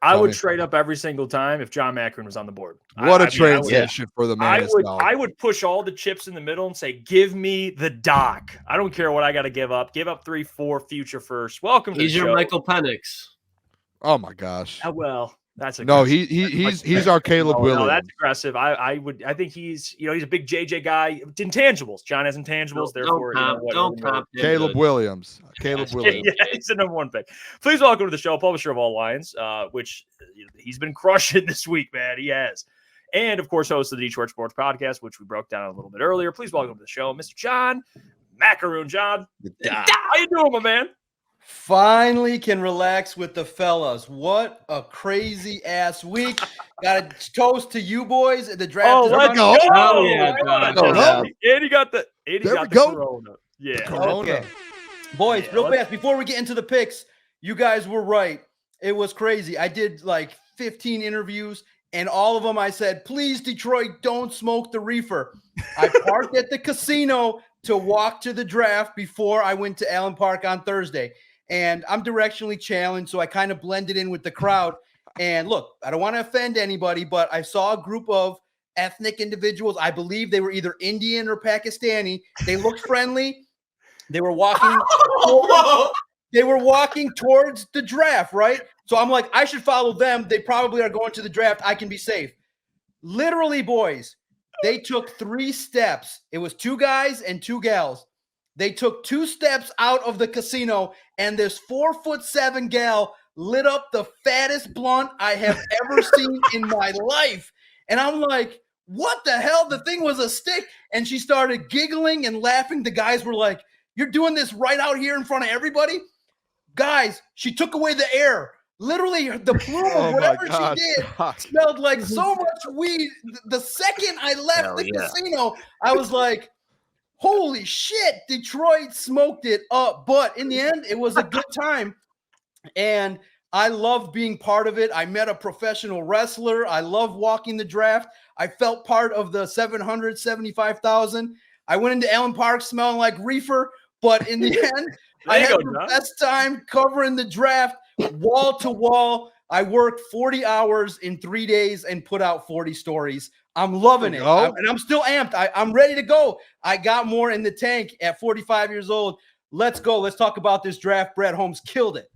I would trade up every single time if John Maakaron was on the board. What a transition for the man. I would push all the chips in the middle and say, give me the doc. I don't care what I got to give up. Give up 3-4 future first. Welcome to the show. He's your Michael Penix. Oh my gosh. Well, that's aggressive. No, he's our Caleb Williams. No, that's aggressive. I think he's a big JJ guy. Intangibles. John has intangibles. Therefore, don't comp Caleb Williams. Caleb Williams. Yeah, he's the number one pick. Please welcome to the show, publisher of All Lions, which he's been crushing this week, man. He has. And, of course, host of the Detroit Sports Podcast, which we broke down a little bit earlier. Please welcome to the show, Mr. John Maakaron. John, how you doing, my man? Finally can relax with the fellas. What a crazy ass week. Got a toast to you boys. The draft. Oh, let's go. Oh, yeah, God. And he got the Corona. Yeah. Corona. Okay. Boys, real fast, before we get into the picks, you guys were right. It was crazy. I did like 15 interviews, and all of them I said, please, Detroit, don't smoke the reefer. I parked at the casino to walk to the draft before I went to Allen Park on Thursday. And I'm directionally challenged, so I kind of blended in with the crowd. And look, I don't want to offend anybody, but I saw a group of ethnic individuals. I believe they were either Indian or Pakistani. They looked friendly. They were walking towards the draft, right? So I'm like, I should follow them. They probably are going to the draft. I can be safe. Literally, boys, they took 3 steps. It was 2 guys and 2 gals. They took 2 steps out of the casino, and this 4'7" gal lit up the fattest blunt I have ever seen in my life. And I'm like, what the hell? The thing was a stick. And she started giggling and laughing. The guys were like, you're doing this right out here in front of everybody? Guys, she took away the air. Literally, the plume of whatever she did smelled like so much weed. The second I left the casino, I was like, holy shit, Detroit smoked it up. But in the end, it was a good time. And I loved being part of it. I met a professional wrestler. I love walking the draft. I felt part of the 775,000. I went into Allen Park smelling like reefer. But in the end, I had the best time covering the draft wall to wall. I worked 40 hours in 3 days and put out 40 stories. I'm loving it. And I'm still amped. I'm ready to go. I got more in the tank at 45 years old. Let's go. Let's talk about this draft. Brad Holmes killed it.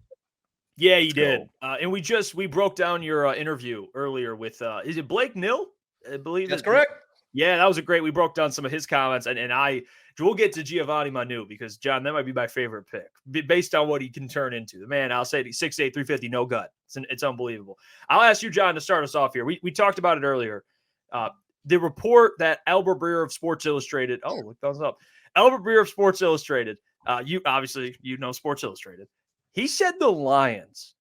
Yeah, he did. And we broke down your interview earlier with, is it Blake Nill? I believe that's correct. Yeah, that was we broke down some of his comments, and we'll get to Giovanni Manu because, John, that might be my favorite pick based on what he can turn into. The man, I'll say 6'8", 350, no gut. It's unbelievable. I'll ask you, John, to start us off here. We talked about it earlier. The report that Albert Breer of Sports Illustrated, look, thumbs up. Albert Breer of Sports Illustrated, you know Sports Illustrated. He said the Lions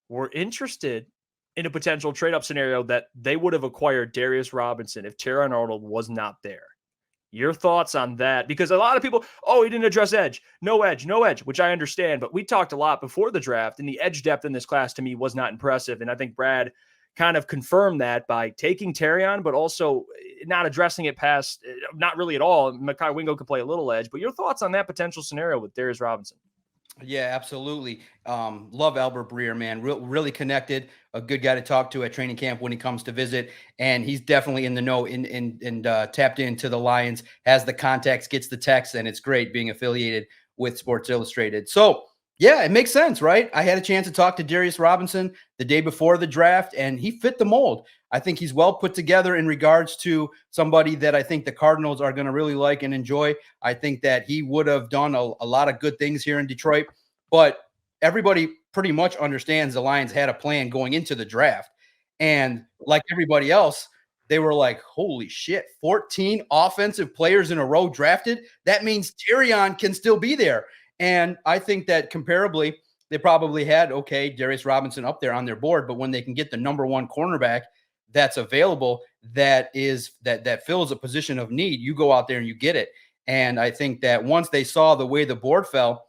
were interested in a potential trade-up scenario that they would have acquired Darius Robinson if Terrion Arnold was not there. Your thoughts on that? Because a lot of people, he didn't address edge, which I understand. But we talked a lot before the draft, and the edge depth in this class to me was not impressive. And I think Brad kind of confirmed that by taking Terrion, but also not addressing it past, not really at all. Mekhi Wingo could play a little edge. But your thoughts on that potential scenario with Darius Robinson? Yeah, absolutely. Love Albert Breer, man. Really connected. A good guy to talk to at training camp when he comes to visit. And he's definitely in the know and tapped into the Lions, has the contacts, gets the texts, and it's great being affiliated with Sports Illustrated. So, yeah, it makes sense, right? I had a chance to talk to Darius Robinson the day before the draft, and he fit the mold. I think he's well put together in regards to somebody that I think the Cardinals are going to really like and enjoy. I think that he would have done a lot of good things here in Detroit, but everybody pretty much understands the Lions had a plan going into the draft. And like everybody else, they were like, holy shit, 14 offensive players in a row drafted. That means Terrion can still be there. And I think that comparably, they probably had, Darius Robinson up there on their board, but when they can get the number 1 cornerback that's available, that fills a position of need, you go out there and you get it. And I think that once they saw the way the board fell,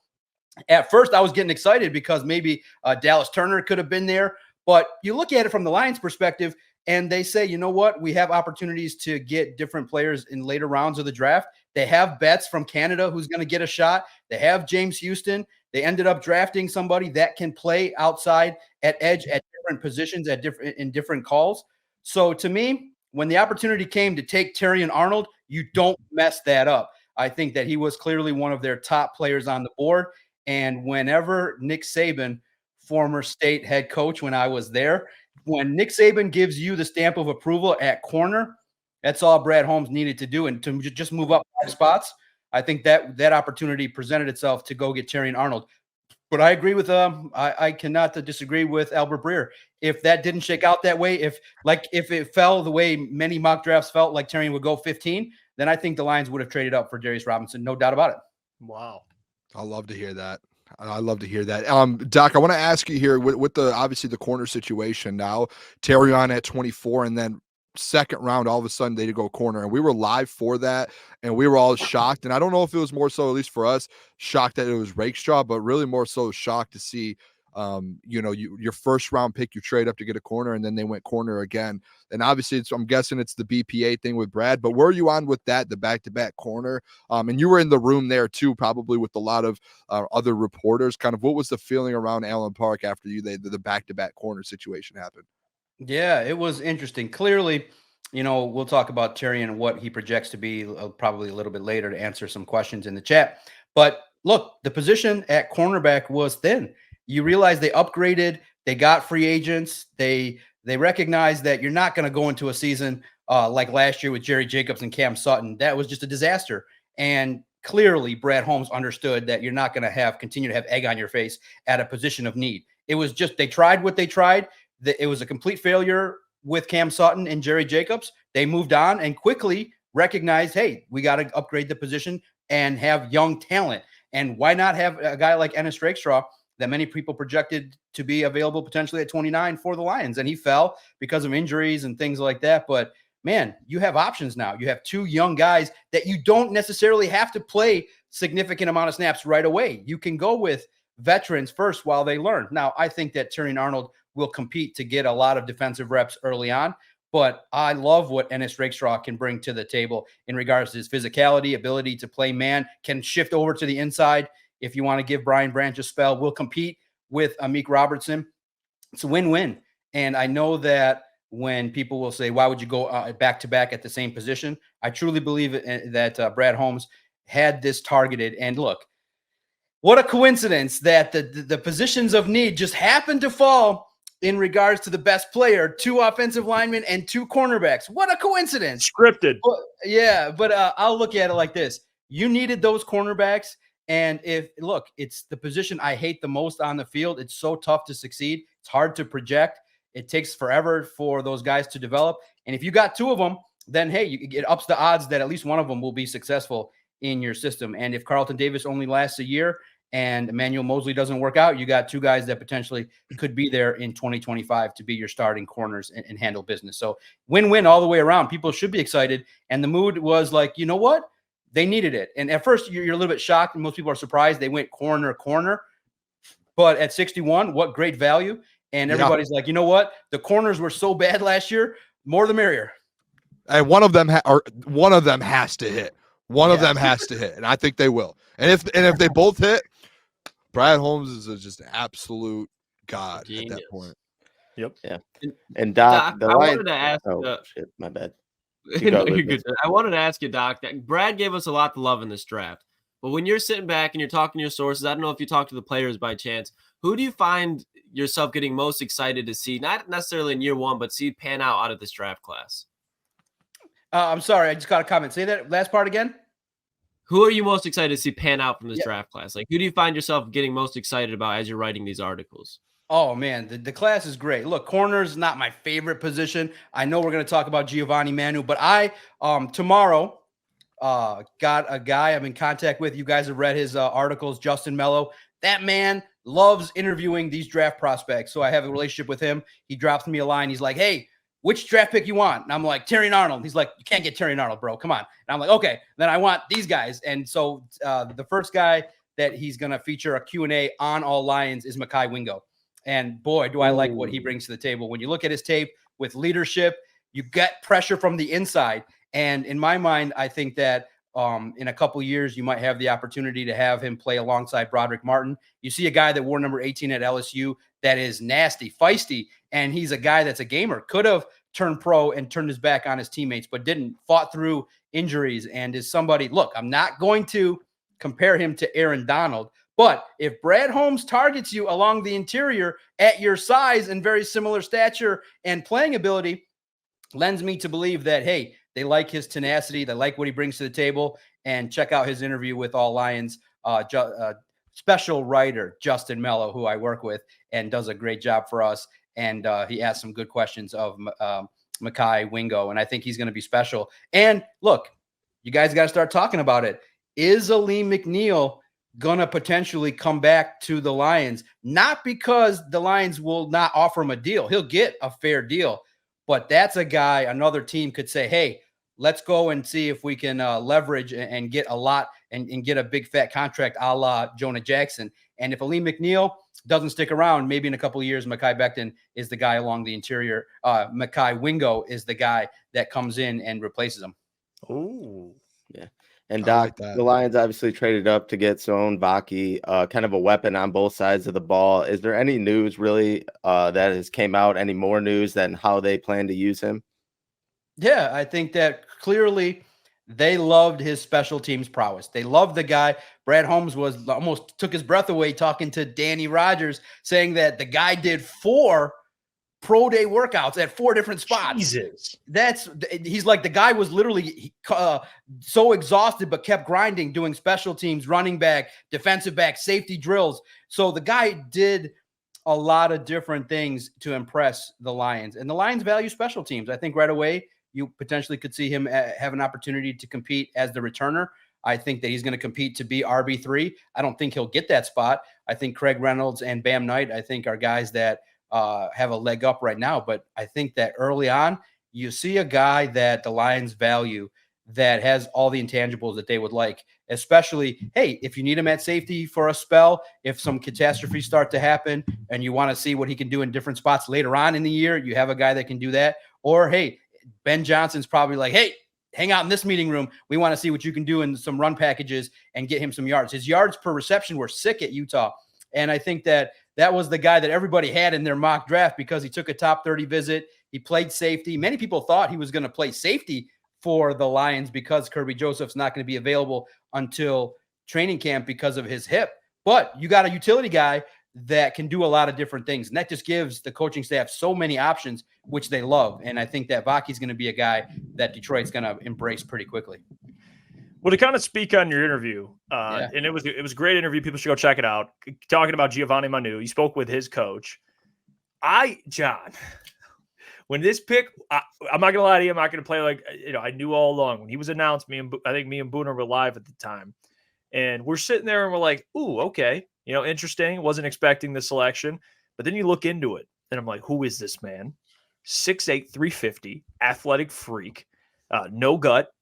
at first I was getting excited because maybe Dallas Turner could have been there. But you look at it from the Lions perspective, and they say, you know what? We have opportunities to get different players in later rounds of the draft. They have Betts from Canada who's going to get a shot. They have James Houston. They ended up drafting somebody that can play outside at edge at different positions in different calls. So to me, when the opportunity came to take Terrion Arnold, you don't mess that up. I think that he was clearly one of their top players on the board. And whenever Nick Saban, former state head coach when I was there, when Nick Saban gives you the stamp of approval at corner, that's all Brad Holmes needed to do. And to just move up 5 spots, I think that opportunity presented itself to go get Terrion Arnold. But I agree with I cannot disagree with Albert Breer. If that didn't shake out that way, if it fell the way many mock drafts felt like Terrion would go 15, then I think the Lions would have traded up for Darius Robinson, no doubt about it. Wow. I love to hear that. I love to hear that. Doc, I want to ask you here with the obviously the corner situation now, Terrion at 24, and then second round, all of a sudden they go corner, and we were live for that, and we were all shocked. And I don't know if it was more so, at least for us, shocked that it was Rakestraw, but really more so shocked to see, your first round pick, you trade up to get a corner, and then they went corner again. And obviously, I'm guessing it's the BPA thing with Brad. But where are you on with that, the back-to-back corner? And you were in the room there too, probably with a lot of other reporters. Kind of, what was the feeling around Allen Park after the back-to-back corner situation happened? Yeah, it was interesting. Clearly, we'll talk about Terrion and what he projects to be probably a little bit later to answer some questions in the chat. But look, the position at cornerback was thin. You realize they upgraded, they got free agents, they recognized that you're not going to go into a season like last year with Jerry Jacobs and Cam Sutton. That was just a disaster. And clearly, Brad Holmes understood that you're not going to continue to have egg on your face at a position of need. It was just they tried what they tried. It was a complete failure with Cam Sutton and Jerry Jacobs. They moved on and quickly recognized, hey, we got to upgrade the position and have young talent. And why not have a guy like Ennis Rakestraw that many people projected to be available potentially at 29 for the Lions? And he fell because of injuries and things like that. But man, you have options now. You have 2 young guys that you don't necessarily have to play significant amount of snaps right away. You can go with veterans first while they learn. Now, I think that Terrion Arnold will compete to get a lot of defensive reps early on, but I love what Ennis Rakestraw can bring to the table in regards to his physicality, ability to play man, can shift over to the inside. If you want to give Brian Branch a spell, will compete with Amik Robertson. It's a win-win. And I know that when people will say, why would you go back-to-back at the same position? I truly believe that Brad Holmes had this targeted. And look, what a coincidence that the positions of need just happened to fall in regards to the best player, 2 offensive linemen and 2 cornerbacks. What a coincidence. Scripted. But I'll look at it like this. You needed those cornerbacks. And it's the position I hate the most on the field. It's so tough to succeed. It's hard to project. It takes forever for those guys to develop. And if you got 2 of them, then, hey, it ups the odds that at least one of them will be successful in your system. And if Carlton Davis only lasts a year and Emmanuel Mosley doesn't work out, you got 2 guys that potentially could be there in 2025 to be your starting corners and handle business. So win-win all the way around. People should be excited. And the mood was like, you know what? They needed it. And at first you're a little bit shocked, and most people are surprised they went corner. But at 61, what great value. And everybody's like, you know what? The corners were so bad last year, more the merrier. And one of them has to hit. One of them has to hit, and I think they will. And if they both hit, Brad Holmes is just an absolute god at that point. Yep. Yeah. And Doc, I wanted to ask. Shit, my bad. No, you're good. I wanted to ask you, Doc, that Brad gave us a lot to love in this draft. But when you're sitting back and you're talking to your sources, I don't know if you talk to the players by chance. Who do you find yourself getting most excited to see, not necessarily in year one, but see pan out of this draft class? I'm sorry, I just got a comment. Say that last part again. Who are you most excited to see pan out from this draft class? Like, who do you find yourself getting most excited about as you're writing these articles? Oh, man, the class is great. Look, corner is not my favorite position. I know we're going to talk about Giovanni Manu, but I tomorrow got a guy I'm in contact with. You guys have read his articles, Justin Mello. That man loves interviewing these draft prospects. So I have a relationship with him. He drops me a line. He's like, hey, which draft pick you want? And I'm like, Terrion Arnold. He's like, you can't get Terrion Arnold, bro. Come on. And I'm like, okay, then I want these guys. And so the first guy that he's going to feature a Q&A on All Lions is Mekhi Wingo. And boy, do I like what he brings to the table. When you look at his tape with leadership, you get pressure from the inside. And in my mind, I think that In a couple years, you might have the opportunity to have him play alongside Broderick Martin. You see a guy that wore number 18 at LSU that is nasty, feisty, and he's a guy that's a gamer. Could have turned pro and turned his back on his teammates, but didn't. Fought through injuries and is somebody. Look, I'm not going to compare him to Aaron Donald, but if Brad Holmes targets you along the interior at your size and very similar stature and playing ability, lends me to believe that, hey, they like his tenacity. They like what he brings to the table. And check out his interview with All Lions special writer, Justin Mello, who I work with and does a great job for us. And he asked some good questions of Mekhi Wingo. And I think he's going to be special. And look, you guys got to start talking about it. Is Aleem McNeil going to potentially come back to the Lions? Not because the Lions will not offer him a deal. He'll get a fair deal. But that's a guy another team could say, hey, let's go and see if we can leverage and get a lot and get a big fat contract a la Jonah Jackson. And if Aleem McNeil doesn't stick around, maybe in a couple of years, Mekhi Becton is the guy along the interior. Mekhi Wingo is the guy that comes in and replaces him. Oh, yeah. And Doc, the Lions obviously traded up to get Sohn Baki, kind of a weapon on both sides of the ball. Is there any news really that has came out, any more news than how they plan to use him? Yeah, I think that clearly they loved his special teams prowess. They loved the guy. Brad Holmes was almost took his breath away talking to Danny Rogers, saying that the guy did 4 pro day workouts at 4 different spots. Jesus. He's like, the guy was literally so exhausted, but kept grinding, doing special teams, running back, defensive back, safety drills. So the guy did a lot of different things to impress the Lions, and the Lions value special teams. I think right away you potentially could see him have an opportunity to compete as the returner. I think that he's going to compete to be RB3. I don't think he'll get that spot. I think Craig Reynolds and Bam Knight, I think, are guys that have a leg up right now. But I think that early on, you see a guy that the Lions value that has all the intangibles that they would like, especially, hey, if you need him at safety for a spell, if some catastrophes start to happen and you want to see what he can do in different spots later on in the year, you have a guy that can do that. Or, hey, Ben Johnson's probably like, hey, hang out in this meeting room. We want to see what you can do in some run packages and get him some yards. His yards per reception were sick at Utah. And I think that was the guy that everybody had in their mock draft because he took a top 30 visit. He played safety. Many people thought he was going to play safety for the Lions because Kirby Joseph's not going to be available until training camp because of his hip. But you got a utility guy that can do a lot of different things. And that just gives the coaching staff so many options, which they love. And I think that Baki's going to be a guy that Detroit's going to embrace pretty quickly. Well, to kind of speak on your interview, and it was a great interview. People should go check it out. Talking about Giovanni Manu, you spoke with his coach. John, when this pick, I'm not gonna lie to you, I'm not gonna play like I knew all along when he was announced. I think me and Booner were live at the time, and we're sitting there and we're like, "Ooh, okay, interesting." Wasn't expecting the selection, but then you look into it, and I'm like, "Who is this man? 6'8", 350, athletic freak, no gut."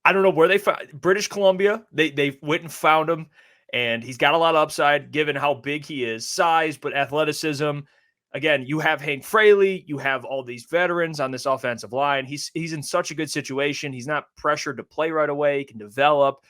I don't know where they found British Columbia. They went and found him, and he's got a lot of upside given how big he is, size, but athleticism. Again, you have Hank Fraley, you have all these veterans on this offensive line. He's in such a good situation. He's not pressured to play right away. He can develop.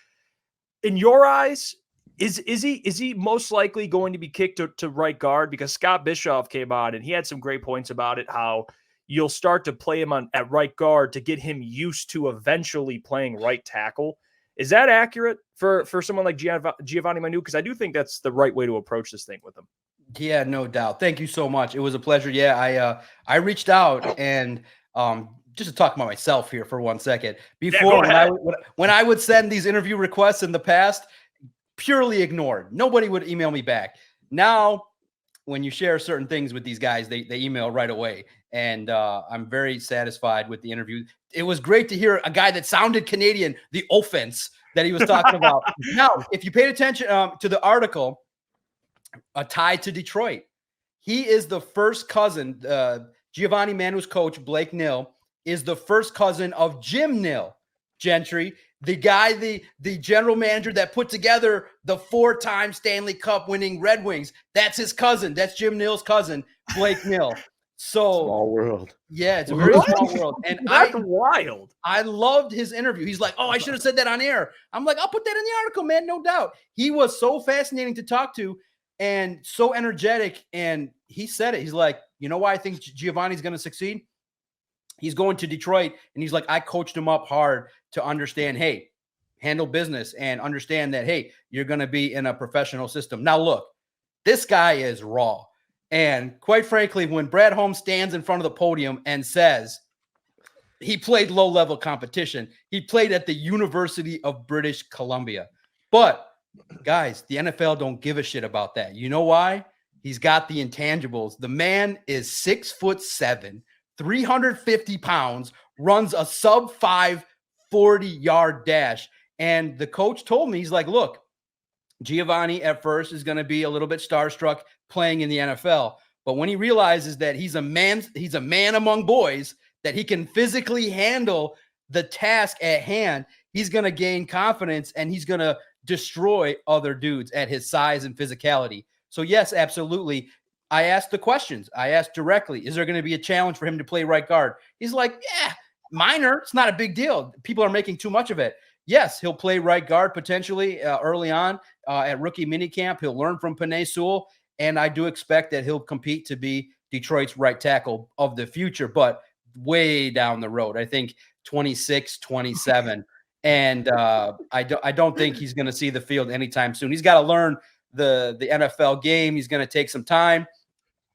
In your eyes, is he most likely going to be kicked to right guard? Because Scott Bischoff came on and he had some great points about it, how you'll start to play him at right guard to get him used to eventually playing right tackle. Is that accurate for someone like Giovanni Manu? Because I do think that's the right way to approach this thing with him. Yeah, no doubt. Thank you so much. It was a pleasure. Yeah, I reached out and just to talk about myself here for 1 second. Before, when I would send these interview requests in the past, purely ignored. Nobody would email me back. Now, when you share certain things with these guys, they email right away. And I'm very satisfied with the interview. It was great to hear a guy that sounded Canadian, the offense that he was talking about. Now, if you paid attention to the article, a tie to Detroit, he is the first cousin. Giovanni Manu's coach, Blake Nill, is the first cousin of Jim Nill, Gentry, the guy, the general manager that put together the 4-time Stanley Cup winning Red Wings. That's his cousin. That's Jim Nill's cousin, Blake Nill. So Small world. Yeah, it's a very small world. And That's wild. I loved his interview. He's like, oh, I should have said that on air. I'm like, I'll put that in the article, man. No doubt. He was so fascinating to talk to and so energetic. And he said it. He's like, you know why I think Giovanni's going to succeed? He's going to Detroit. And he's like, I coached him up hard to understand, hey, handle business and understand that, hey, you're going to be in a professional system. Now, look, this guy is raw. And quite frankly, when Brad Holmes stands in front of the podium and says he played low-level competition, he played at the University of British Columbia. But, guys, the NFL don't give a shit about that. You know why? He's got the intangibles. The man is 6'7", 350 pounds, runs a sub-5 40-yard dash. And the coach told me, he's like, look, Giovanni at first is going to be a little bit starstruck playing in the NFL. But when he realizes that he's a man among boys, that he can physically handle the task at hand, he's going to gain confidence and he's going to destroy other dudes at his size and physicality. So yes, absolutely. I asked the questions. I asked directly, is there going to be a challenge for him to play right guard? He's like, yeah, minor. It's not a big deal. People are making too much of it. Yes, he'll play right guard potentially early on at rookie minicamp. He'll learn from Penei Sewell, and I do expect that he'll compete to be Detroit's right tackle of the future, but way down the road. I think 26, 27. And I don't think he's going to see the field anytime soon. He's got to learn the NFL game. He's going to take some time.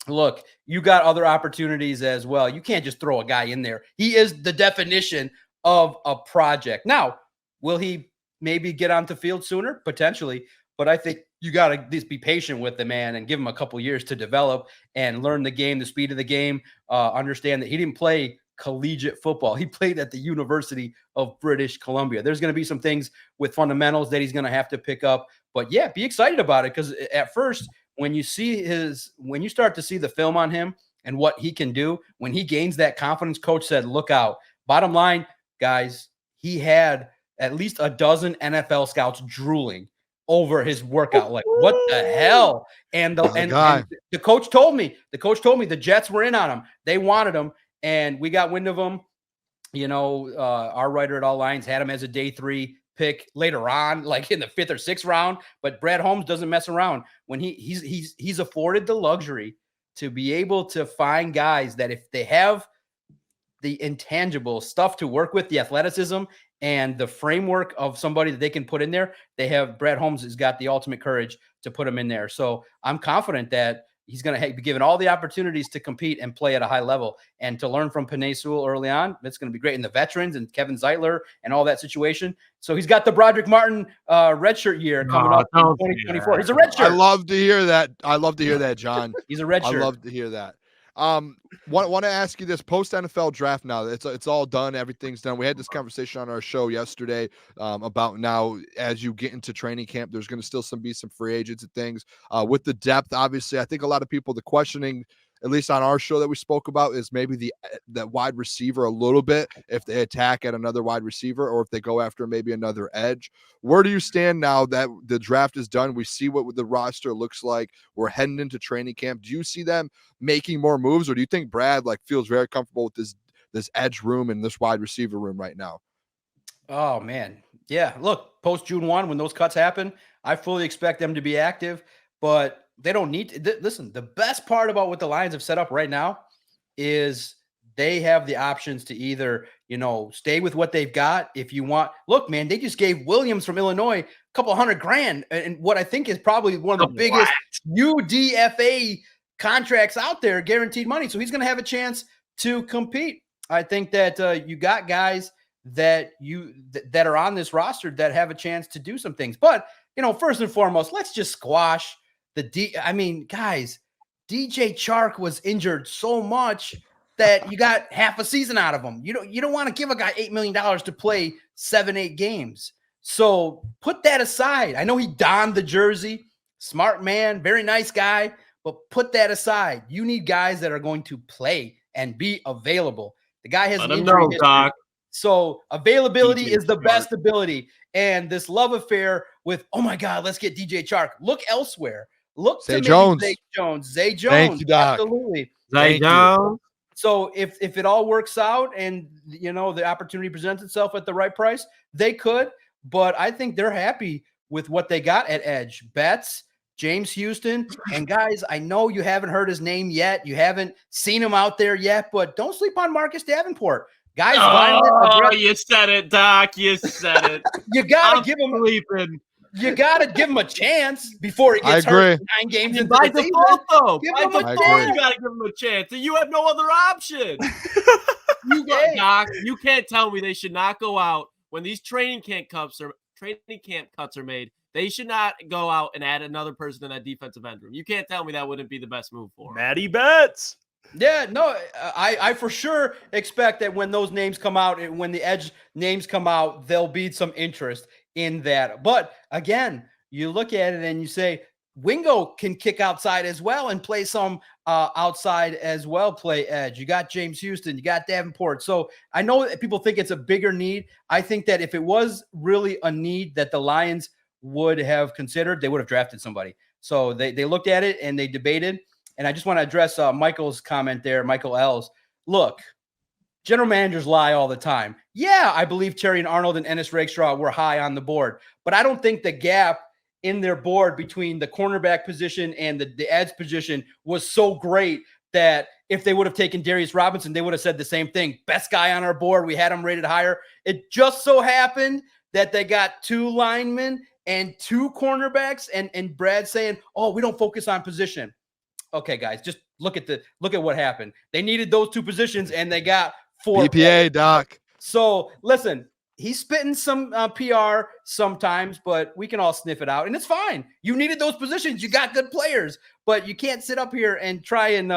Look, you got other opportunities as well. You can't just throw a guy in there. He is the definition of a project. Now, will he maybe get onto field sooner? Potentially. But I think you got to just be patient with the man and give him a couple years to develop and learn the game, the speed of the game, understand that he didn't play collegiate football. He played at the University of British Columbia. There's going to be some things with fundamentals that he's going to have to pick up. But yeah, be excited about it, because at first, when you start to see the film on him and what he can do, when he gains that confidence, coach said, look out. Bottom line, guys, he had at least a dozen NFL scouts drooling over his workout. Like, what the hell? And the coach told me the Jets were in on him. They wanted him, and we got wind of him. You know, our writer at All Lines had him as a day 3 pick later on, like in the 5th or 6th round. But Brad Holmes doesn't mess around. When he's afforded the luxury to be able to find guys that if they have the intangible stuff to work with, the athleticism and the framework of somebody that they can put in there, Brad Holmes has got the ultimate courage to put him in there. So I'm confident that he's going to be given all the opportunities to compete and play at a high level, and to learn from Penei Sewell early on. It's going to be great. And the veterans and Kevin Zeitler and all that situation. So he's got the Broderick Martin redshirt year coming up in 2024. He's a redshirt. I love to hear that. John. He's a redshirt. I love to hear that. Want to ask you this: post NFL draft now, it's all done, everything's done. We had this conversation on our show yesterday about now as you get into training camp, there's going to still be some free agents and things with the depth. Obviously, I think a lot of people, the questioning, at least on our show that we spoke about, is maybe that wide receiver a little bit, if they attack at another wide receiver or if they go after maybe another edge. Where do you stand now that the draft is done? We see what the roster looks like. We're heading into training camp. Do you see them making more moves, or do you think Brad feels very comfortable with this edge room and this wide receiver room right now? Oh man. Yeah. Look, post June 1, when those cuts happen, I fully expect them to be active, but they don't need to. Listen, the best part about what the Lions have set up right now is they have the options to either, stay with what they've got. If you want, look, man, they just gave Williams from Illinois a couple $100,000 and what I think is probably one of the biggest UDFA contracts out there, guaranteed money. So he's going to have a chance to compete. I think that you got guys that are on this roster that have a chance to do some things. But, first and foremost, let's just squash guys, DJ Chark was injured so much that you got half a season out of him. You don't want to give a guy $8 million to play 7-8 games. So put that aside. I know he donned the jersey, smart man, very nice guy, but put that aside. You need guys that are going to play and be available. The guy has an injury history. So availability is the best ability. And this love affair with, oh my God, let's get DJ Chark. Look elsewhere. Look to Zay Jones. Zay Jones. Thank you, Doc. Absolutely. Thank you. So if it all works out and, you know, the opportunity presents itself at the right price, they could. But I think they're happy with what they got at edge. Betts, James Houston, and guys, I know you haven't heard his name yet. You haven't seen him out there yet, but don't sleep on Marcus Davenport. Guys, you said it, Doc. You said it. You gotta give him. You gotta give him a chance before he gets hurt 9 games into by the default, season. though. Give By him a default, chance. you gotta give him a chance. You have no other option. Doc, you can't tell me they should not go out when these training camp cuts are made. They should not go out and add another person in that defensive end room. You can't tell me that wouldn't be the best move for him. Matty Betts. Yeah, no, I for sure expect that when those names come out and when the edge names come out, there'll be some interest in that. But again, you look at it and you say, Wingo can kick outside as well and play some outside as well, play edge. You got James Houston, you got Davenport. So I know that people think it's a bigger need. I think that if it was really a need that the Lions would have considered, they would have drafted somebody. So they looked at it and they debated. And I just want to address Michael's comment there, Michael L's. Look, general managers lie all the time. Yeah, I believe Terry and Arnold and Ennis Rakestraw were high on the board, but I don't think the gap in their board between the cornerback position and the edge position was so great that if they would have taken Darius Robinson, they would have said the same thing. Best guy on our board. We had him rated higher. It just so happened that they got 2 linemen and 2 cornerbacks, and Brad saying, oh, we don't focus on position. Okay, guys, just look at what happened. They needed those 2 positions, and they got 4 BPA, players. Doc. So listen, he's spitting some PR sometimes, but we can all sniff it out, and it's fine. You needed those positions. You got good players, but you can't sit up here and try and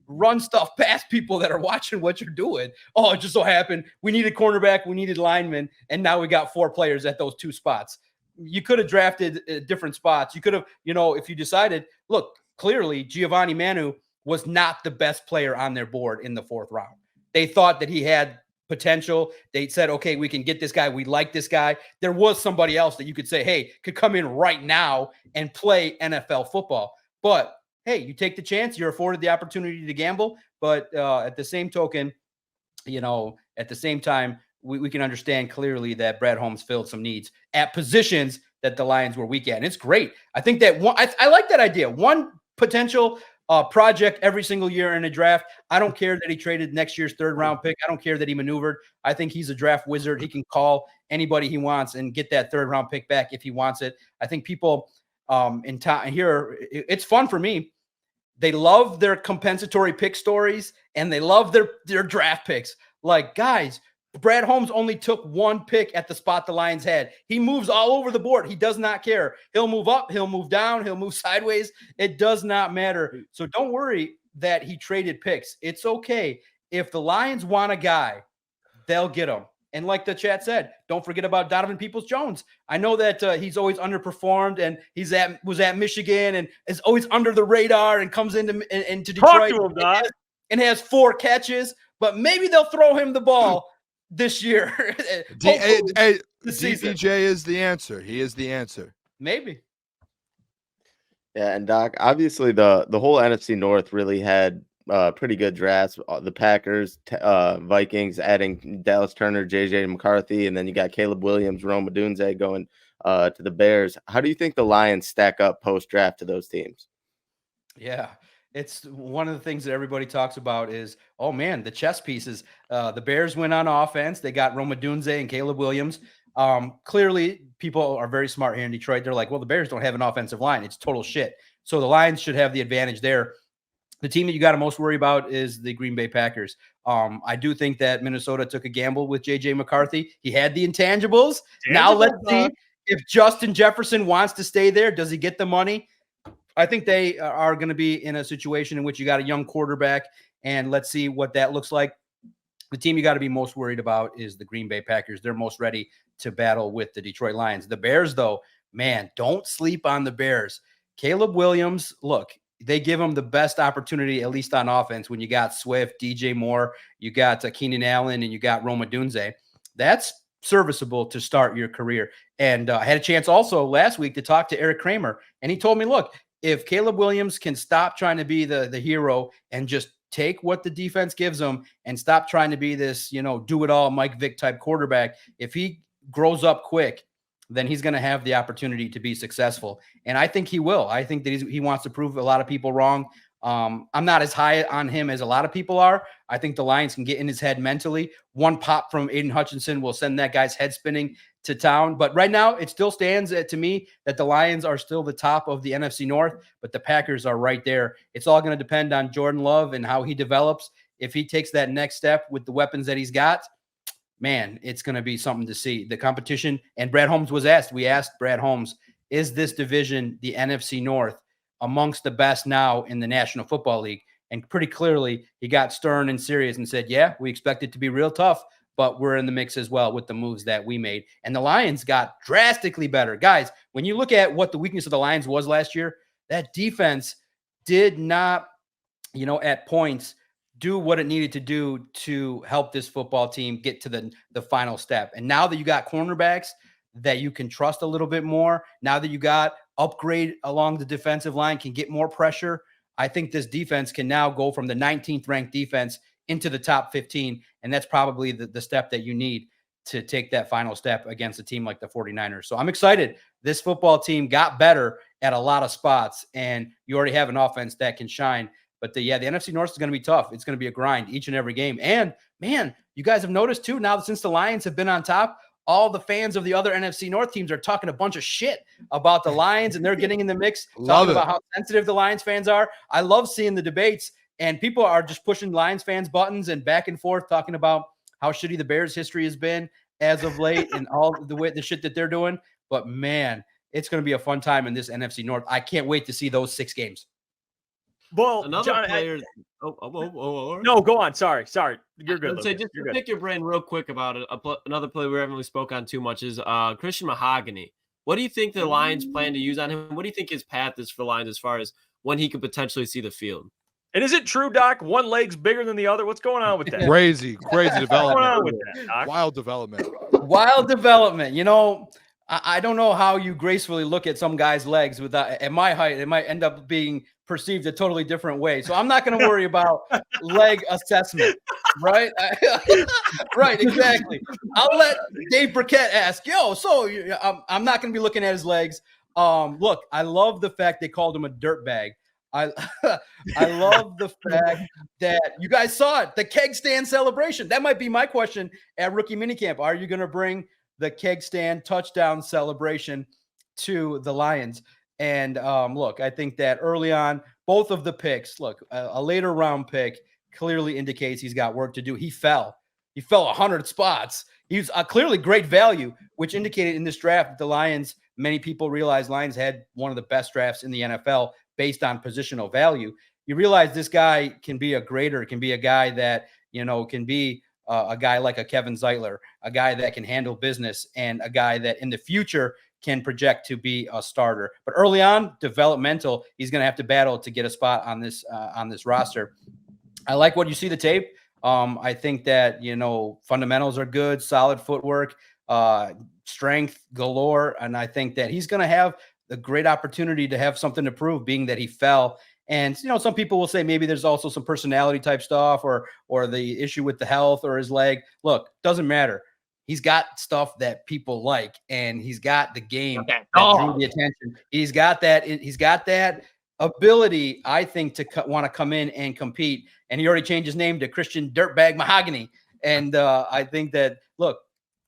run stuff past people that are watching what you're doing. Oh, it just so happened we needed cornerback, we needed linemen, and now we got 4 players at those 2 spots. You could have drafted different spots. You could have, if you decided, look, clearly Giovanni Manu was not the best player on their board in the 4th round. They thought that he had potential. They said, okay, we can get this guy. We like this guy. There was somebody else that you could say, hey, could come in right now and play NFL football. But hey, you take the chance. You're afforded the opportunity to gamble. But at the same token, at the same time, we can understand clearly that Brad Holmes filled some needs at positions that the Lions were weak at. And it's great. I think that I like that idea. One potential project every single year in a draft. I don't care that he traded next year's 3rd round pick. I don't care that he maneuvered. I think he's a draft wizard. He can call anybody he wants and get that 3rd round pick back if he wants it. I think people in time here, it's fun for me. They love their compensatory pick stories and they love their draft picks. Like, guys, Brad Holmes only took 1 pick at the spot the Lions had. He moves all over the board. He does not care. He'll move up. He'll move down. He'll move sideways. It does not matter. So don't worry that he traded picks. It's okay. If the Lions want a guy, they'll get him. And like the chat said, don't forget about Donovan Peoples-Jones. I know that he's always underperformed and was at Michigan and is always under the radar and comes into Detroit and has 4 catches. But maybe they'll throw him the ball this year. DPJ is the answer. He is the answer. Maybe. Yeah, and Doc, obviously the whole NFC North really had pretty good drafts. The Packers, Vikings adding Dallas Turner, JJ McCarthy, and then you got Caleb Williams, Rome Odunze going to the Bears. How do you think the Lions stack up post-draft to those teams? Yeah. It's one of the things that everybody talks about is, oh man, the chess pieces. The Bears went on offense. They got Rome Odunze and Caleb Williams. Clearly, people are very smart here in Detroit. They're like, well, the Bears don't have an offensive line. It's total shit. So the Lions should have the advantage there. The team that you got to most worry about is the Green Bay Packers. I do think that Minnesota took a gamble with JJ McCarthy. He had the intangibles. Now let's see if Justin Jefferson wants to stay there. Does he get the money? I think they are going to be in a situation in which you got a young quarterback, and let's see what that looks like. The team you got to be most worried about is the Green Bay Packers. They're most ready to battle with the Detroit Lions. The Bears, though, man, don't sleep on the Bears. Caleb Williams, look, they give him the best opportunity, at least on offense, when you got Swift, DJ Moore, you got Keenan Allen, and you got Rome Odunze. That's serviceable to start your career. And I had a chance also last week to talk to Eric Kramer, and he told me, look, if Caleb Williams can stop trying to be the hero and just take what the defense gives him and stop trying to be this, do it all Mike Vick type quarterback. If he grows up quick, then he's going to have the opportunity to be successful. And I think he will. I think that he wants to prove a lot of people wrong. I'm not as high on him as a lot of people are. I think the Lions can get in his head mentally. One pop from Aiden Hutchinson will send that guy's head spinning to town. But right now, it still stands to me that the Lions are still the top of the NFC North, but the Packers are right there. It's all going to depend on Jordan Love and how he develops. If he takes that next step with the weapons that he's got, man, it's going to be something to see. The competition, and Brad Holmes was asked, we asked Brad Holmes, is this division, the NFC North, amongst the best now in the National Football League? And pretty clearly, he got stern and serious and said, yeah, we expect it to be real tough, but we're in the mix as well with the moves that we made. And the Lions got drastically better. Guys, when you look at what the weakness of the Lions was last year, that defense did not, at points, do what it needed to do to help this football team get to the final step. And now that you got cornerbacks that you can trust a little bit more, now that you got upgrade along the defensive line, can get more pressure, I think this defense can now go from the 19th ranked defense into the top 15. And that's probably the step that you need to take that final step against a team like the 49ers. So I'm excited. This football team got better at a lot of spots, and you already have an offense that can shine. But the NFC North is going to be tough. It's going to be a grind each and every game. And man, you guys have noticed too, now since the Lions have been on top, all the fans of the other NFC North teams are talking a bunch of shit about the Lions, and they're getting in the mix, talking about how sensitive the Lions fans are. I love seeing the debates, and people are just pushing Lions fans buttons and back and forth, talking about how shitty the Bears history has been as of late and all the shit that they're doing. But man, it's going to be a fun time in this NFC North. I can't wait to see those 6 games. Well, another John, player. No, go on. Sorry. You're good. Say, just to pick your brain real quick about it. Another player we haven't really spoke on too much is Christian Mahogany. What do you think the Lions plan to use on him? What do you think his path is for Lions as far as when he could potentially see the field? And is it true, Doc? One leg's bigger than the other? What's going on with that? Crazy development. What's going on with that, Doc? Wild development. Wild development. I don't know how you gracefully look at some guy's legs without, at my height, it might end up being perceived a totally different way. So I'm not going to worry about leg assessment, right? Right, exactly. I'll let Dave Burkett ask, I'm not going to be looking at his legs. Look, I love the fact they called him a dirtbag. I love the fact that you guys saw it, the keg stand celebration. That might be my question at rookie minicamp. Are you going to bring the keg stand touchdown celebration to the Lions? And look, I think that early on, both of the picks, look, a later round pick clearly indicates he's got work to do. He fell 100 spots. He's clearly great value, which indicated in this draft that the Lions, many people realize Lions had one of the best drafts in the NFL based on positional value. You realize this guy can be a grader, can be a guy that, can be a guy like a Kevin Zeitler, a guy that can handle business, and a guy that in the future can project to be a starter. But early on, developmental, he's going to have to battle to get a spot on this roster. I like what you see the tape. I think that, fundamentals are good, solid footwork, strength galore. And I think that he's going to have the great opportunity to have something to prove, being that he fell. And, some people will say maybe there's also some personality type stuff or the issue with the health or his leg. Look, doesn't matter. He's got stuff that people like, and he's got the game that drew the attention. He's got that ability, I think, to want to come in and compete. And he already changed his name to Christian Dirtbag Mahogany. And I think that, look,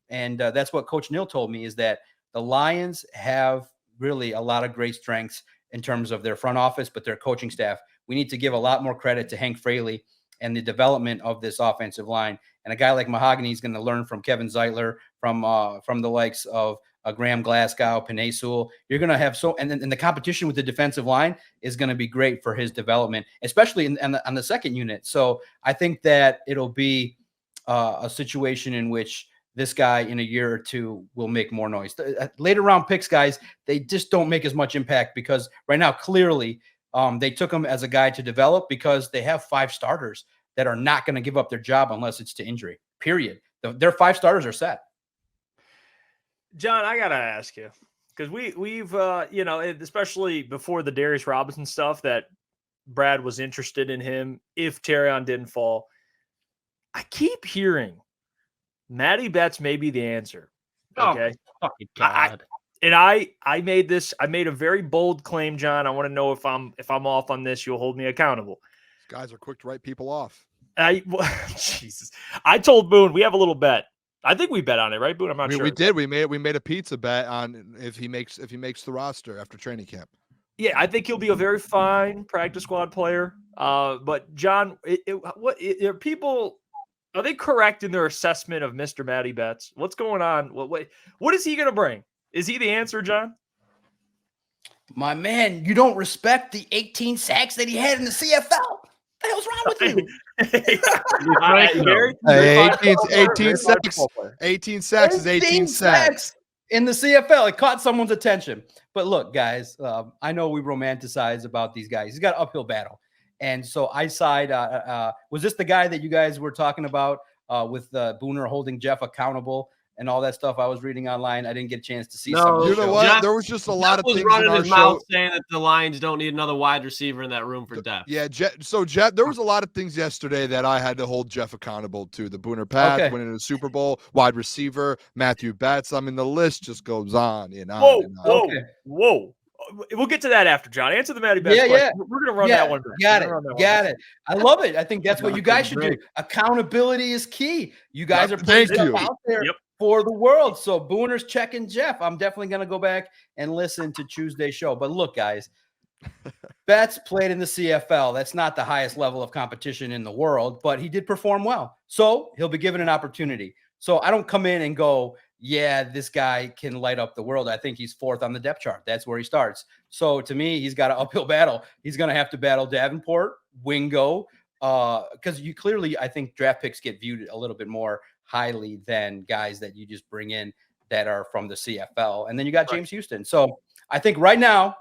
and that's what Coach Neal told me, is that the Lions have really a lot of great strengths in terms of their front office, but their coaching staff. We need to give a lot more credit to Hank Fraley and the development of this offensive line. And a guy like Mahogany is going to learn from Kevin Zeitler, from the likes of Graham Glasgow, Penei Sewell. You're going to have and the competition with the defensive line is going to be great for his development, especially on the second unit. So I think that it'll be a situation in which this guy in a year or two will make more noise. Later round picks, guys, they just don't make as much impact because right now, clearly, they took him as a guy to develop because they have 5 starters that are not going to give up their job unless it's to injury, period. Their 5 starters are set. John, I got to ask you, because we've especially before the Darius Robinson stuff, that Brad was interested in him if Terrion didn't fall. I keep hearing Matty Betts may be the answer. Okay. Oh, fucking God. I made a very bold claim, John. I want to know if I'm off on this, you'll hold me accountable. These guys are quick to write people off. Jesus. I told Boone we have a little bet. I think we bet on it, right, Boone? I'm not sure. We did. We made a pizza bet on if he makes the roster after training camp. Yeah, I think he'll be a very fine practice squad player. But John, are they correct in their assessment of Mr. Matty Betts? What's going on? What is he going to bring? Is he the answer, John? My man, you don't respect the 18 sacks that he had in the CFL. What the hell's wrong with you? 18 sacks is 18 sacks in the CFL. It caught someone's attention. But look, guys, I know we romanticize about these guys. He's got an uphill battle. And so I side. Was this the guy that you guys were talking about with Booner holding Jeff accountable and all that stuff I was reading online? I didn't get a chance to see. No, you know what? Jeff, there was just a lot of things running in our his show mouth saying that the Lions don't need another wide receiver in that room for depth. Yeah, Jeff. There was a lot of things yesterday that I had to hold Jeff accountable to. The Booner path, winning the Super Bowl, wide receiver, Matthew Betts. I mean, the list just goes on and on. Whoa. We'll get to that after, John. Answer the Matty Betts question. Yeah. We're going to run that one back. Got it. I love it. I think that's what you guys should do. Accountability is key. You guys are putting stuff out there for the world. So Booner's checking Jeff. I'm definitely going to go back and listen to Tuesday's show. But look, guys, Betts played in the CFL. That's not the highest level of competition in the world, but he did perform well. So he'll be given an opportunity. So I don't come in and go, yeah, this guy can light up the world. I think he's fourth on the depth chart. That's where he starts. So to me, he's got an uphill battle. He's going to have to battle Davenport, Wingo, because you clearly, I think draft picks get viewed a little bit more highly than guys that you just bring in that are from the CFL. And then you got James Houston. So I think right now,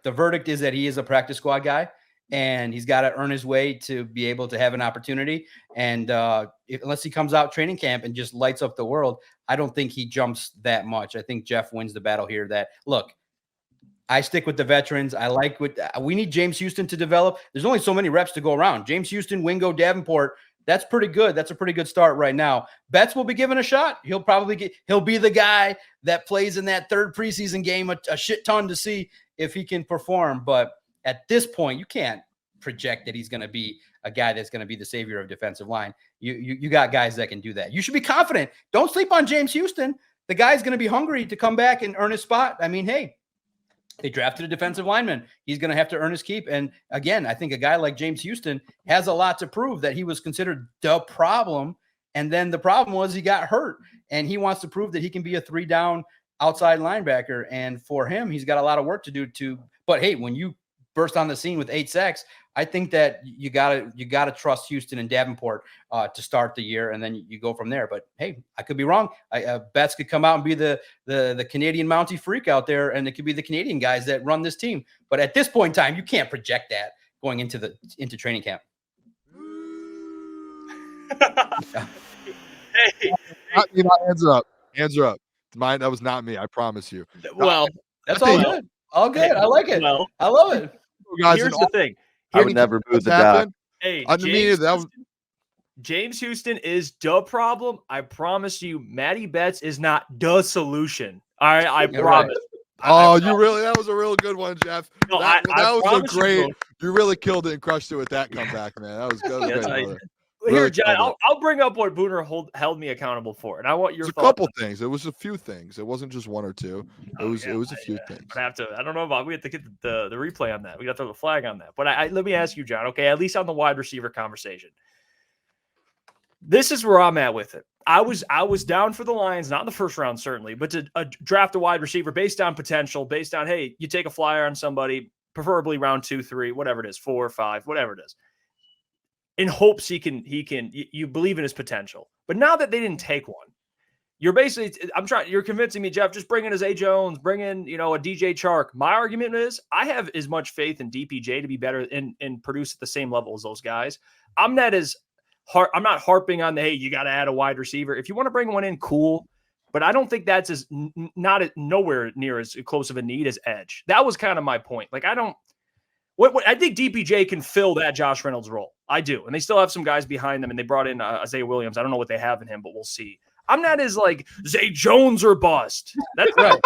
the verdict is that he is a practice squad guy, and he's got to earn his way to be able to have an opportunity. And unless he comes out training camp and just lights up the world, I don't think he jumps that much. I think Jeff wins the battle here. That look, I stick with the veterans. I like what we need James Houston to develop. There's only so many reps to go around. James Houston, Wingo, Davenport. That's pretty good. That's a pretty good start right now. Betts will be given a shot. He'll be the guy that plays in that third preseason game a shit ton to see if he can perform. But at this point, you can't project that he's going to be a guy that's going to be the savior of defensive line. You got guys that can do that. You should be confident. Don't sleep on James Houston. The guy's going to be hungry to come back and earn his spot. I mean, hey, they drafted a defensive lineman. He's going to have to earn his keep. And again, I think a guy like James Houston has a lot to prove, that he was considered the problem. And then the problem was he got hurt, and he wants to prove that he can be a 3-down outside linebacker. And for him, he's got a lot of work to do but hey, when you burst on the scene with 8 sacks, I think that you gotta trust Houston and Davenport to start the year, and then you go from there. But hey, I could be wrong. Betts could come out and be the Canadian Mountie freak out there, and it could be the Canadian guys that run this team. But at this point in time, you can't project that going into training camp. Hey. Hands up. Mine, that was not me. I promise you. Well, that's all good. All good. I like it. Well, I love it. Guys, here's the thing. I would never move the dog. Hey, James Houston is the problem. I promise you, Matty Betts is not the solution. All right, I promise. Right. That was a real good one, Jeff. No, that was a great. You really killed it and crushed it with that comeback, man. That was good. Here, John, I'll bring up what Booner held me accountable for, and I want your thoughts. A couple things. It was a few things. It wasn't just one or two. It was a few things. I don't know about. We have to get the replay on that. We got to throw the flag on that. But let me ask you, John. Okay, at least on the wide receiver conversation, this is where I'm at with it. I was down for the Lions, not in the first round certainly, but to draft a wide receiver based on potential, based on hey, you take a flyer on somebody, preferably round 2, 3, whatever it is, 4, 5, whatever it is. In hopes you believe in his potential. But now that they didn't take one, you're convincing me, Jeff, just bring in a Zay Jones, bring in, a DJ Chark. My argument is I have as much faith in DPJ to be better and produce at the same level as those guys. I'm not harping on hey, you got to add a wide receiver. If you want to bring one in, cool. But I don't think that's nowhere near as close of a need as edge. That was kind of my point. Like, I think DPJ can fill that Josh Reynolds role. I do. And they still have some guys behind them, and they brought in Isaiah Williams. I don't know what they have in him, but we'll see. I'm not as like Zay Jones or bust. That's right.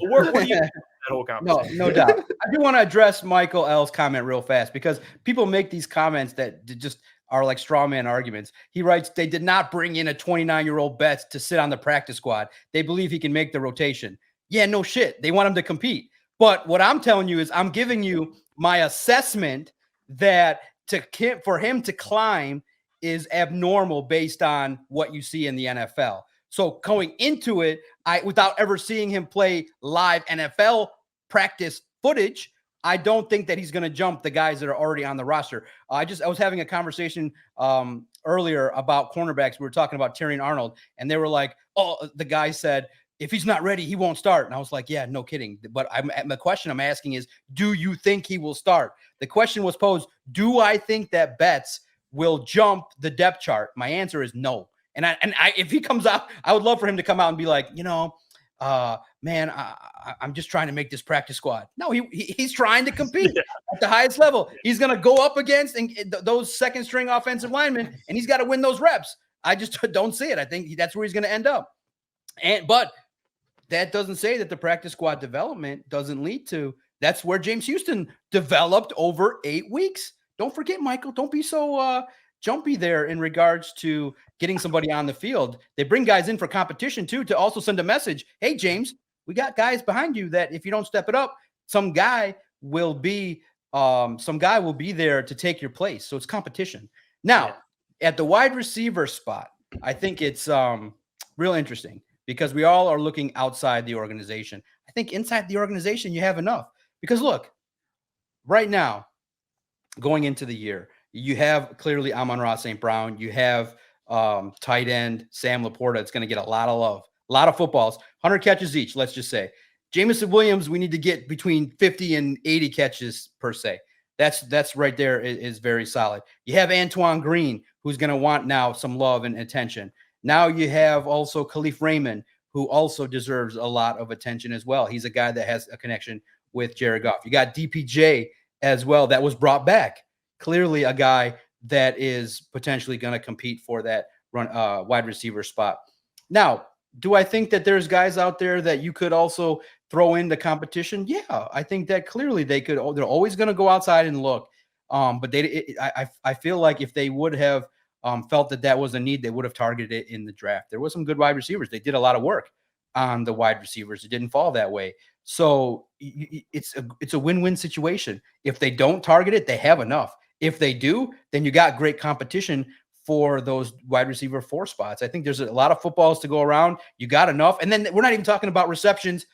What do you that whole conversation? No doubt. I do want to address Michael L's comment real fast because people make these comments that just are like straw man arguments. He writes, they did not bring in a 29-year-old Betts to sit on the practice squad. They believe he can make the rotation. Yeah, no shit. They want him to compete. But what I'm telling you is I'm giving you my assessment that for him to climb is abnormal based on what you see in the NFL. So going into it, without ever seeing him play live NFL practice footage, I don't think that he's going to jump the guys that are already on the roster. I was having a conversation earlier about cornerbacks. We were talking about Terrion Arnold, and they were like, "Oh, the guy said if he's not ready, he won't start." And I was like, "Yeah, no kidding." But the question I'm asking is, do you think he will start? The question was posed, do I think that Betts will jump the depth chart? My answer is no. And if he comes out, I would love for him to come out and be like, man, I'm just trying to make this practice squad. No, he's trying to compete at the highest level. He's going to go up against those second string offensive linemen, and he's got to win those reps. I just don't see it. I think that's where he's going to end up. But that doesn't say that the practice squad development doesn't lead to. That's where James Houston developed over 8 weeks. Don't forget, Michael, don't be so jumpy there in regards to getting somebody on the field. They bring guys in for competition too, to also send a message. Hey, James, we got guys behind you that if you don't step it up, some guy will be there to take your place. So it's competition. Now, at the wide receiver spot, I think it's real interesting because we all are looking outside the organization. I think inside the organization, you have enough. Because look, right now, going into the year, you have clearly Amon-Ra St. Brown. You have tight end Sam Laporta. It's going to get a lot of love, a lot of footballs, 100 catches each, let's just say. Jamison Williams, we need to get between 50 and 80 catches per se. That's right there is very solid. You have Antoine Green, who's going to want now some love and attention. Now you have also Khalif Raymond, who also deserves a lot of attention as well. He's a guy that has a connection with Jared Goff. You got DPJ as well that was brought back. Clearly a guy that is potentially going to compete for that wide receiver spot. Now, do I think that there's guys out there that you could also throw into competition? Yeah, I think that clearly they could. They're always going to go outside and look. But I feel like if they would have felt that was a need, they would have targeted it in the draft. There was some good wide receivers. They did a lot of work on the wide receivers. It didn't fall that way. So it's a win-win situation. If they don't target it, they have enough. If they do, then you got great competition for those wide receiver 4 spots. I think there's a lot of footballs to go around. You got enough. And then we're not even talking about receptions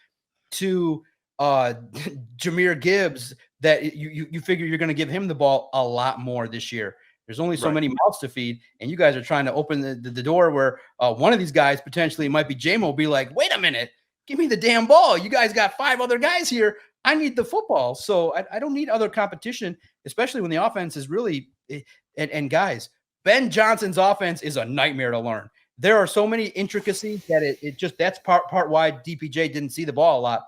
to Jahmyr Gibbs that you figure you're going to give him the ball a lot more this year. There's only so many mouths to feed, and you guys are trying to open the door where one of these guys potentially might be J-Mo, be like, wait a minute, give me the damn ball. You guys got 5 other guys here. I need the football. So I don't need other competition, especially when the offense is really and guys, Ben Johnson's offense is a nightmare to learn. There are so many intricacies that that's part why DPJ didn't see the ball a lot.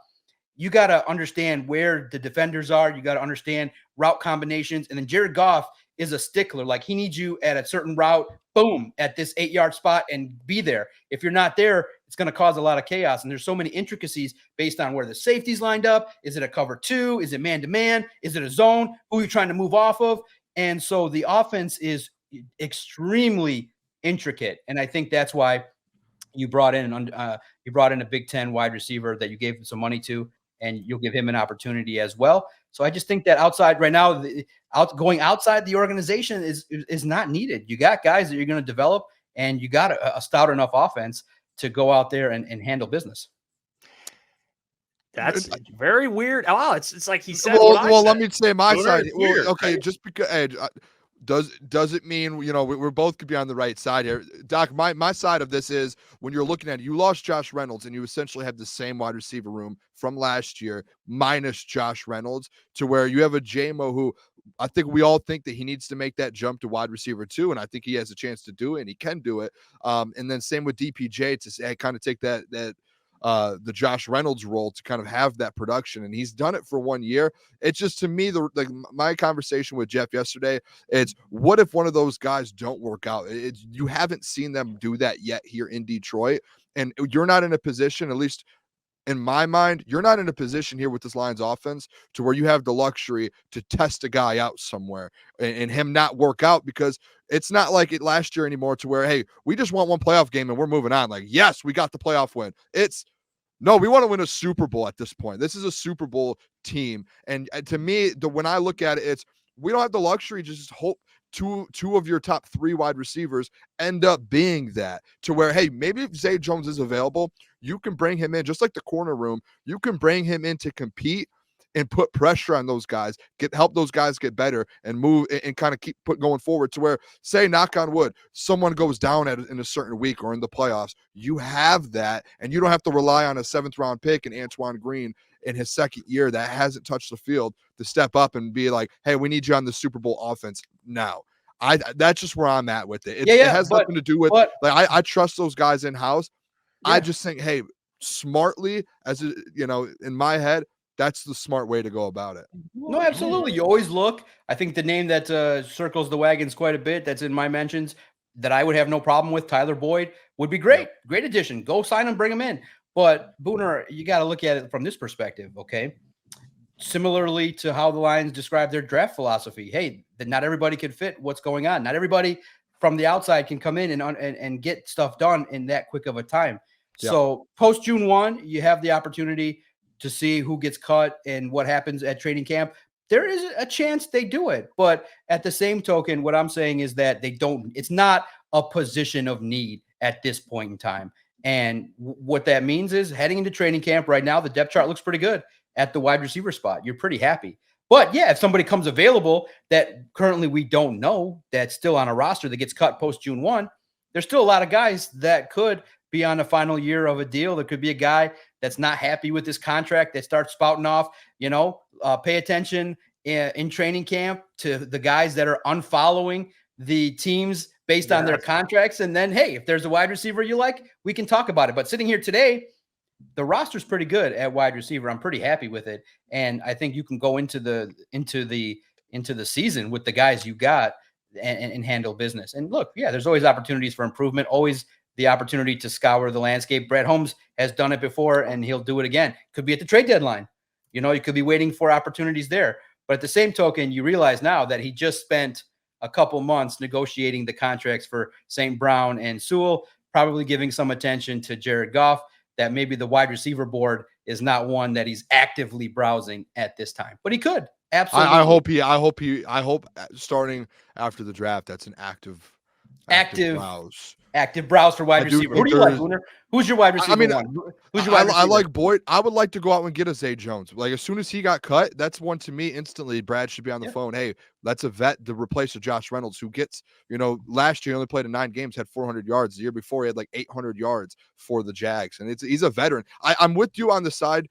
You got to understand where the defenders are. You got to understand route combinations. And then Jared Goff is a stickler. Like he needs you at a certain route, boom, at this 8-yard spot and be there. If you're not there, it's going to cause a lot of chaos. And there's so many intricacies based on where the safety's lined up. Is it a cover 2? Is it man-to-man? Is it a zone? Who are you trying to move off of? And so the offense is extremely intricate. And I think that's why you brought in a Big Ten wide receiver that you gave some money to, and you'll give him an opportunity as well. So I just think that outside right now, going outside the organization is not needed. You got guys that you're going to develop, and you got a stout enough offense to go out there and handle business. That's very weird. Oh, it's like he said. Well, let me say my Booner, side. weird, Okay, just because does it mean we're both could be on the right side here, Doc? My side of this is when you're looking at it, you lost Josh Reynolds, and you essentially have the same wide receiver room from last year minus Josh Reynolds, to where you have a J-Mo who I think we all think that he needs to make that jump to wide receiver 2, and I think he has a chance to do it, and he can do it. And then same with DPJ to kind of take that the Josh Reynolds role to kind of have that production, and he's done it for 1 year. It's just, to me, my conversation with Jeff yesterday, it's what if one of those guys don't work out? You haven't seen them do that yet here in Detroit, and you're not in a position, at least in my mind, you're not in a position here with this Lions offense to where you have the luxury to test a guy out somewhere and him not work out, because it's not like it last year anymore to where, hey, we just want one playoff game and we're moving on. Like, yes, we got the playoff win. No, we want to win a Super Bowl at this point. This is a Super Bowl team. And to me, when I look at it, we don't have the luxury to just hope two of your top 3 wide receivers end up being that, to where, hey, maybe if Zay Jones is available, you can bring him in, just like the corner room. You can bring him in to compete and put pressure on those guys, help those guys get better and move and kind of keep going forward, to where, say, knock on wood, someone goes down in a certain week or in the playoffs, you have that, and you don't have to rely on a 7th round pick and Antoine Green in his 2nd year that hasn't touched the field to step up and be like, hey, we need you on the Super Bowl offense now. That's just where I'm at with it. It has nothing to do with, I trust those guys in house. Yeah. I just think, hey, smartly, in my head, that's the smart way to go about it. No, absolutely. You always look. I think the name that circles the wagons quite a bit, that's in my mentions, that I would have no problem with, Tyler Boyd, would be great. Great addition. Go sign him, bring him in. But Booner, you got to look at it from this perspective, okay? Similarly to how the Lions describe their draft philosophy. Hey, that not everybody can fit what's going on. Not everybody from the outside can come in and get stuff done in that quick of a time. Yep. So post June 1, you have the opportunity to see who gets cut and what happens at training camp. There is a chance they do it. But at the same token, what I'm saying is that it's not a position of need at this point in time. And what that means is, heading into training camp right now, the depth chart looks pretty good at the wide receiver spot. You're pretty happy. But yeah, if somebody comes available that currently we don't know, that's still on a roster that gets cut post June 1, there's still a lot of guys that could be on the final year of a deal. There could be a guy that's not happy with this contract that starts spouting off, pay attention in training camp to the guys that are unfollowing the teams based on their contracts. And then, hey, if there's a wide receiver you like, we can talk about it. But sitting here today, the roster's pretty good at wide receiver. I'm pretty happy with it. And I think you can go into the season with the guys you got and handle business. And look, yeah, there's always opportunities for improvement, always the opportunity to scour the landscape. Brett Holmes has done it before, and he'll do it again. Could be at the trade deadline. You could be waiting for opportunities there. But at the same token, you realize now that he just spent a couple months negotiating the contracts for St. Brown and Sewell, probably giving some attention to Jared Goff, that maybe the wide receiver board is not one that he's actively browsing at this time. But he could. Absolutely. I hope starting after the draft, that's an active browse. Active browse for wide receiver. Who do you like, Booner? Who's your wide receiver? Who's your wide receiver? I like Boyd. I would like to go out and get a Zay Jones. Like, as soon as he got cut, that's one to me instantly. Brad should be on the phone. Hey, that's a vet to replace a Josh Reynolds, who gets, last year he only played in 9 games, had 400 yards. The year before he had like 800 yards for the Jags. And he's a veteran. I'm with you on the side,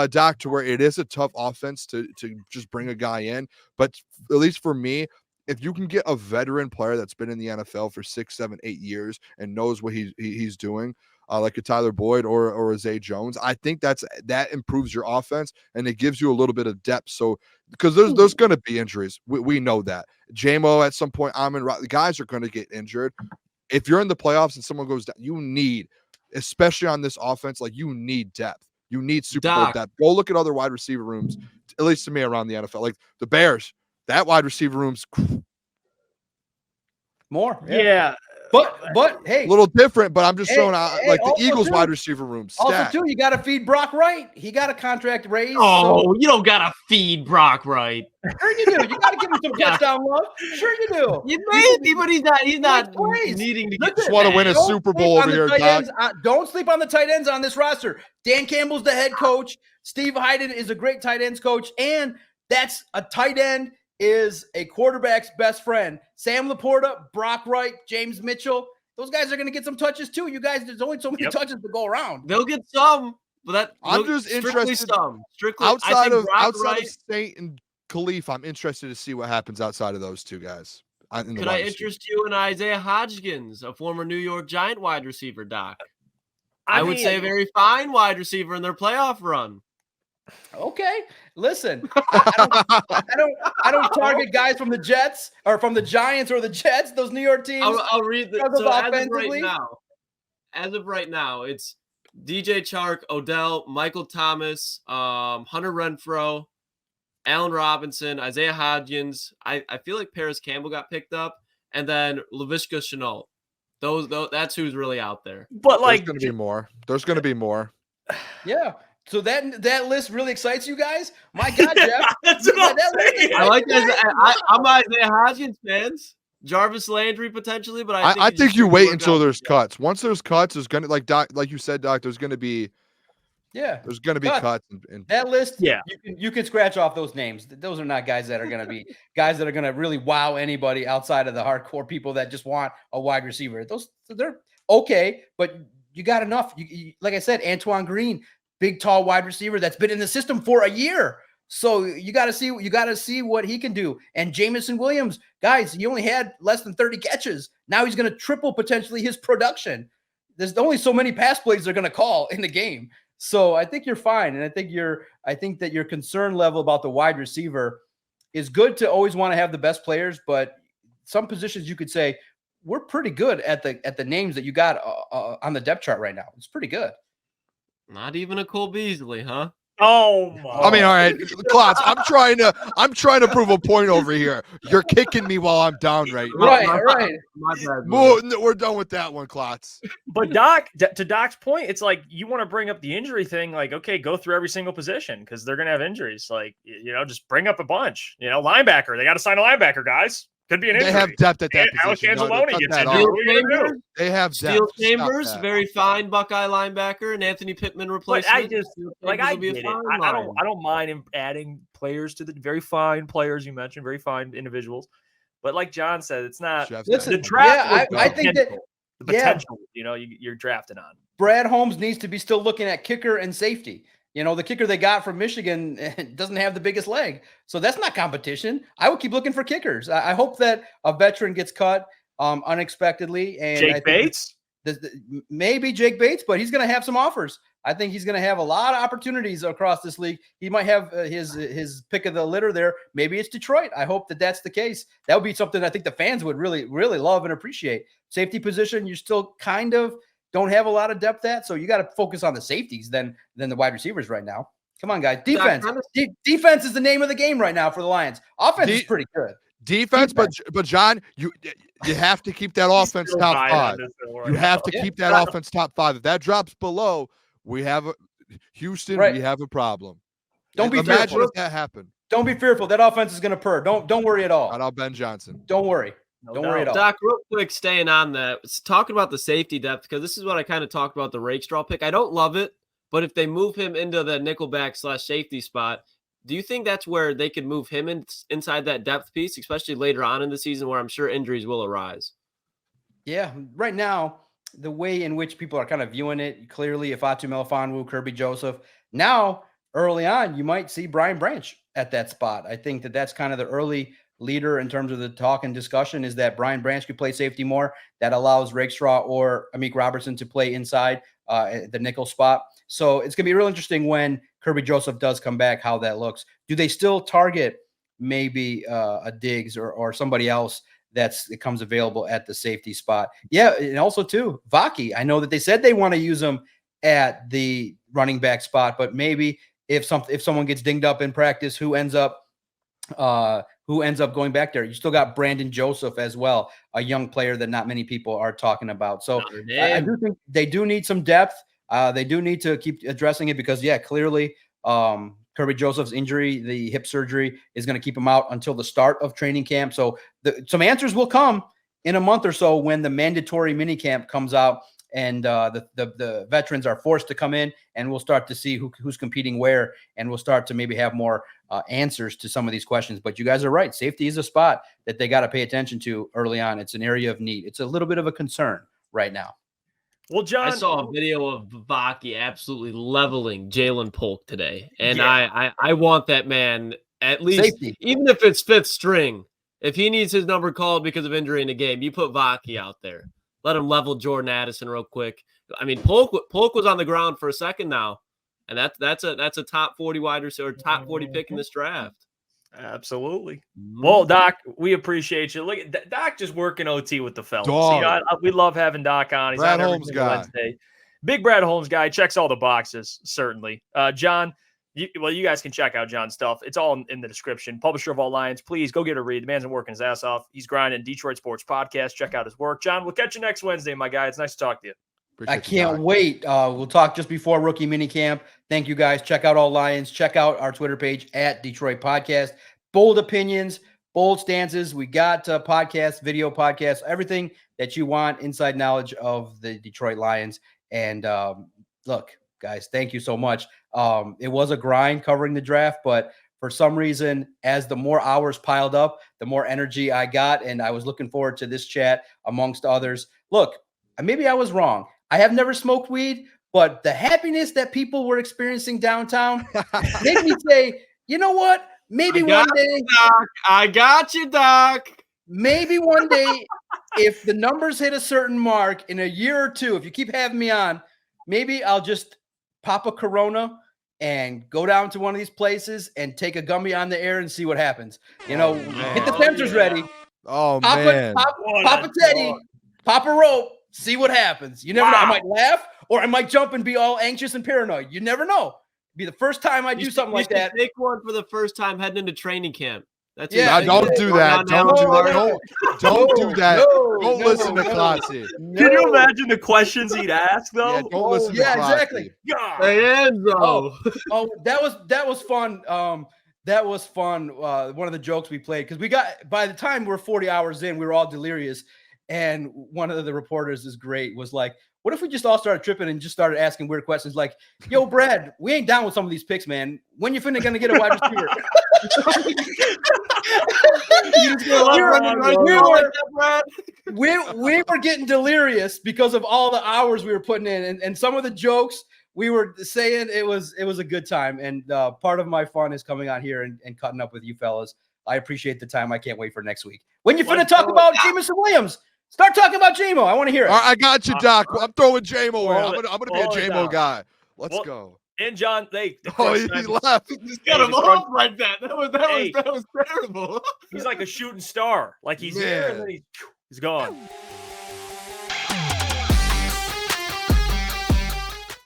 Doc, to where it is a tough offense to just bring a guy in. But at least for me, if you can get a veteran player that's been in the NFL for 6, 7, 8 years and knows what he's doing, like a Tyler Boyd or a Zay Jones, I think that improves your offense and it gives you a little bit of depth. So, because there's going to be injuries, we know that. JMO at some point, the guys are going to get injured. If you're in the playoffs and someone goes down, you need, especially on this offense, like, you need depth. You need Super Bowl depth. Go look at other wide receiver rooms, at least to me, around the NFL, like the Bears. That wide receiver room's more. Yeah. But hey, a little different, but I'm just showing out, like, the Eagles wide receiver room. Also, too, you got to feed Brock Wright. He got a contract raise. Oh, you don't got to feed Brock Wright. Sure you do. You got to give him some touchdown love. Sure you do. You maybe, but he's not needing to just want to win a Super Bowl over here, Doc. Don't sleep on the tight ends on this roster. Dan Campbell's the head coach. Steve Hyden is a great tight ends coach, and that's a tight end is a quarterback's best friend. Sam Laporta, Brock Wright, James Mitchell. Those guys are going to get some touches too. You guys, there's only so many touches to go around. They'll get some, but I'm just interested. Strictly outside of Saint and Khalif, I'm interested to see what happens outside of those two guys. Could I interest you in Isaiah Hodgkins, a former New York Giant wide receiver, Doc? I would say a very fine wide receiver in their playoff run. Okay, listen, I don't target guys from the Jets or from the Giants or the Jets. Those New York teams. I'll read the so as of right now, it's DJ Chark, Odell, Michael Thomas, Hunter Renfrow, Allen Robinson, Isaiah Hodgins. I feel like Paris Campbell got picked up, and then Laviska Shenault. Those that's who's really out there. But like, there's going to be more. There's going to be more. Yeah. So that list really excites you guys? My God, Jeff. That's what I'm saying. I like that. I'm Isaiah Hodgins fans. Jarvis Landry potentially, but I think you wait until there's cuts. Once there's cuts, there's gonna like you said, Doc. There's gonna be cuts. And that list. Yeah, you can scratch off those names. Those are not guys that are gonna be guys that are gonna really wow anybody outside of the hardcore people that just want a wide receiver. They're okay, but you got enough. You like I said, Antoine Green, big tall wide receiver that's been in the system for a year. So you got to see what he can do. And Jamison Williams, guys, he only had less than 30 catches. Now he's going to triple potentially his production. There's only so many pass plays they're going to call in the game. So I think you're fine. And I think that your concern level about the wide receiver is good to always want to have the best players, but some positions you could say we're pretty good at the names that you got on the depth chart right now. It's pretty good. Not even a Cole Beasley, huh? Oh my! I mean, all right, Klotz. I'm trying to prove a point over here. You're kicking me while I'm down right now. Right. My bad, We're done with that one, Klotz. But Doc, to Doc's point, it's like you want to bring up the injury thing. Like, okay, go through every single position because they're gonna have injuries. Like, just bring up a bunch. Linebacker. They got to sign a linebacker, guys. Could be an injury. They have depth at that Alex position. Anzalone gets injured. They have depth. Steel Chambers, very fine Buckeye linebacker, and Anthony Pittman replacement. But I get it. I don't mind him adding players to the very fine players you mentioned, very fine individuals. But like John said, it's not the draft. I think that the potential. You're drafted on. Brad Holmes needs to be still looking at kicker and safety. The kicker they got from Michigan doesn't have the biggest leg. So that's not competition. I would keep looking for kickers. I hope that a veteran gets cut unexpectedly. And Jake Bates? Maybe Jake Bates, but he's going to have some offers. I think he's going to have a lot of opportunities across this league. He might have his pick of the litter there. Maybe it's Detroit. I hope that that's the case. That would be something I think the fans would really, really love and appreciate. Safety position, you're still kind of don't have a lot of depth at, so you got to focus on the safeties than the wide receivers right now. Come on, guys. Defense. Defense is the name of the game right now for the Lions. Offense is pretty good. Defense, but John, you have to keep that offense top five. You have to keep that offense top five. If that drops below, we have Houston. Right. We have a problem. Don't be imagine fearful. If that happened. Don't be fearful. That offense is going to purr. Don't worry at all. Shout out Ben Johnson. Don't worry. Don't worry at all. Doc, real quick, staying on that, talking about the safety depth, because this is what I kind of talked about the Rakestraw pick. I don't love it, but if they move him into the nickelback/safety spot, do you think that's where they could move him inside that depth piece, especially later on in the season where I'm sure injuries will arise? Yeah, right now, the way in which people are kind of viewing it, clearly, Ifeatu Melifonwu, Kirby Joseph. Now, early on, you might see Brian Branch at that spot. I think that that's kind of the early leader in terms of the talk and discussion is that Brian Branch could play safety more. That allows Rakestraw or Amik Robertson to play inside the nickel spot. So it's going to be real interesting when Kirby Joseph does come back, how that looks. Do they still target maybe a Diggs or somebody else that comes available at the safety spot? Yeah, and also too, Vaki. I know that they said they want to use him at the running back spot, but maybe if someone gets dinged up in practice, who ends up going back there? You still got Brandon Joseph as well, a young player that not many people are talking about. So I do think they do need some depth. They do need to keep addressing it because, clearly Kirby Joseph's injury, the hip surgery, is going to keep him out until the start of training camp. So some answers will come in a month or so when the mandatory mini camp comes out and the veterans are forced to come in, and we'll start to see who's competing where, and we'll start to maybe have more answers to some of these questions. But you guys are right. Safety is a spot that they got to pay attention to early on. It's an area of need. It's a little bit of a concern right now. Well, John, I saw a video of Vaki absolutely leveling Jalen Polk today, and I want that man at least, safety. Even if it's fifth string, if he needs his number called because of injury in the game, you put Vaki out there. let him level Jordan Addison real quick. I mean, Polk was on the ground for a second now, and that's a top 40 wide receiver, top 40 pick in this draft. Absolutely. Well, Doc, we appreciate you. Look at Doc just working OT with the fellas. See, we love having Doc on. He's Brad on Holmes guy. Wednesday. Big Brad Holmes guy. Checks all the boxes, certainly. John, you guys can check out John's stuff. It's all in the description. Publisher of All Lions. Please go get a read. The man's been working his ass off. He's grinding Detroit Sports Podcast. Check out his work. John, we'll catch you next Wednesday, my guy. It's nice to talk to you. I can't wait. We'll talk just before rookie minicamp. Thank you, guys. Check out All Lions. Check out our Twitter page at Detroit Podcast. Bold opinions, bold stances. We got podcasts, video podcasts, everything that you want, inside knowledge of the Detroit Lions. And look, guys, thank you so much. It was a grind covering the draft, but for some reason, as the more hours piled up, the more energy I got. And I was looking forward to this chat amongst others. Look, maybe I was wrong. I have never smoked weed, but the happiness that people were experiencing downtown made me say, you know what? Maybe one day. I got you, Doc. Maybe one day, if the numbers hit a certain mark in a year or two, if you keep having me on, maybe I'll just pop a Corona and go down to one of these places and take a gummy on the air and see what happens. You know, get the sensors ready. Oh, pop man. Pop a teddy, pop a rope, see what happens. You never know. I might laugh or I might jump and be all anxious and paranoid. You never know. Be the first time I do something like that. Take one for the first time heading into training camp. That's don't do that. Don't do that. Don't do that. Don't listen to Klotzy. Can you imagine the questions he'd ask though? Yeah, don't listen to Klotzy. Exactly. That was fun. That was fun. One of the jokes we played, because we got, by the time we're 40 hours in, we were all delirious. And one of the reporters is great, was like, what if we just all started tripping and just started asking weird questions like, yo, Brad, we ain't down with some of these picks, man. When you finna gonna get a wide receiver? We were getting delirious because of all the hours we were putting in, and some of the jokes we were saying. It was a good time, and part of my fun is coming on here and cutting up with you fellas. I appreciate the time. I can't wait for next week. When you finna talk about Jameson Williams? Start talking about JMO. I want to hear it. All right, I got you, Doc. I'm throwing JMO in. I'm gonna be a JMO guy. Let's go. And John, he left. He got him off like that. That was terrible. He's like a shooting star. Like he's here and then he's gone.